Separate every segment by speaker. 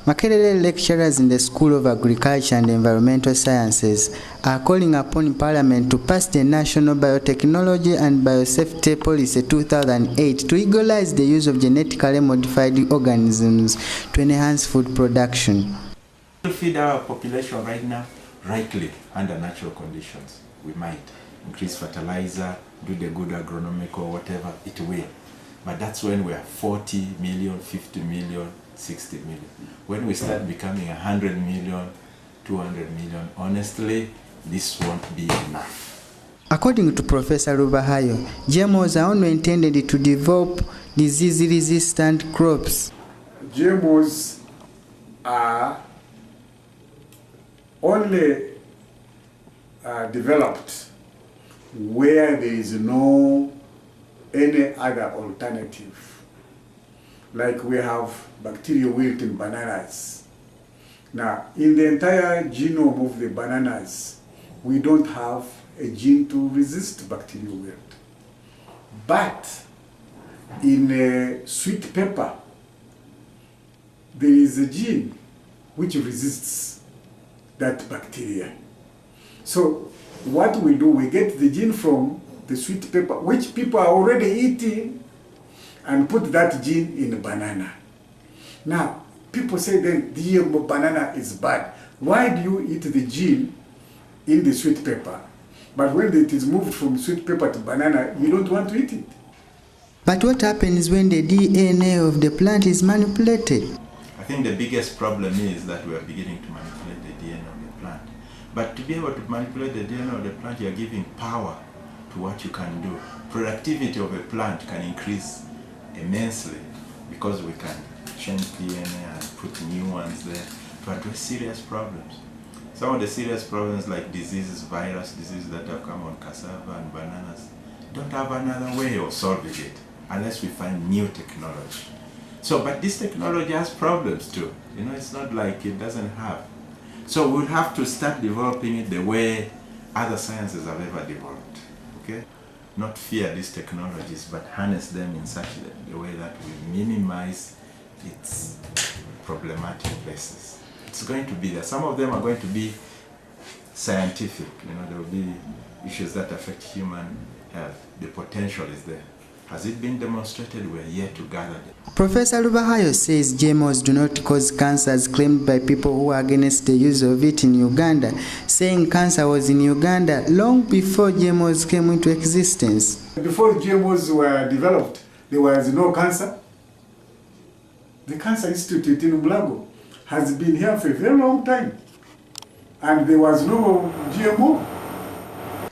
Speaker 1: Makerere lecturers in the School of Agriculture and Environmental Sciences are calling upon Parliament to pass the National Biotechnology and Biosafety Policy 2008 to legalize the use of genetically modified organisms to enhance food production.
Speaker 2: To feed our population right now, rightly, under natural conditions, we might increase fertilizer, do the good agronomic or whatever, it will. But that's when we are 40 million, 50 million, 60 million. When we start becoming 100 million, 200 million, honestly, this won't be enough.
Speaker 1: According to Professor Rubahayo, GMOs are only intended to develop disease-resistant crops.
Speaker 3: GMOs are only developed where there is no any other alternative. Like we have bacterial wilt in bananas. Now, in the entire genome of the bananas, we don't have a gene to resist bacterial wilt. But in sweet pepper, there is a gene which resists that bacteria. So what we do, we get the gene from the sweet pepper, which people are already eating, and put that gene in a banana. Now, people say then the banana is bad. Why do you eat the gene in the sweet pepper? But when it is moved from sweet pepper to banana, you don't want to eat it.
Speaker 1: But what happens when the DNA of the plant is manipulated?
Speaker 2: I think the biggest problem is that we are beginning to manipulate the DNA of the plant. But to be able to manipulate the DNA of the plant, you are giving power to what you can do. Productivity of a plant can increase immensely because we can change DNA and put new ones there to address serious problems. Some of the serious problems like diseases, virus diseases that have come on cassava and bananas don't have another way of solving it unless we find new technology. So, but this technology has problems too. You know, it's not like it doesn't have. So we'll have to start developing it the way other sciences have ever developed. Okay? Not fear these technologies, but harness them in such a way that we minimize its problematic places. It's going to be there. Some of them are going to be scientific. You know, there will be issues that affect human health. The potential is there. Has it been demonstrated? We are yet to gather it.
Speaker 1: Professor Rubahayo says GMOs do not cause cancer as claimed by people who are against the use of it in Uganda, saying cancer was in Uganda long before GMOs came into existence.
Speaker 3: Before GMOs were developed, there was no cancer. The Cancer Institute in Mulago has been here for a very long time, and there was no GMO.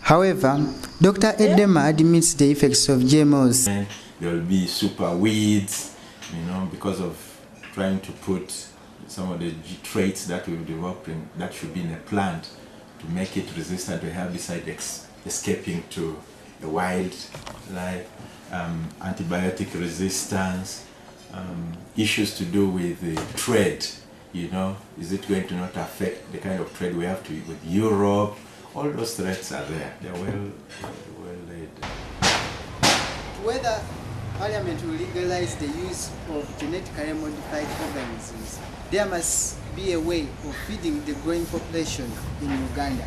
Speaker 1: However, Dr. Edema admits the effects of GMOs.
Speaker 2: There will be super weeds, you know, because of trying to put some of the traits that we've developed in, that should be in a plant to make it resistant to herbicide escaping to the wild life, antibiotic resistance, issues to do with the trade, you know, is it going to not affect the kind of trade we have to with Europe? All those threats are there. They're well laid.
Speaker 1: Whether Parliament will legalize the use of genetically modified organisms, there must be a way of feeding the growing population in Uganda.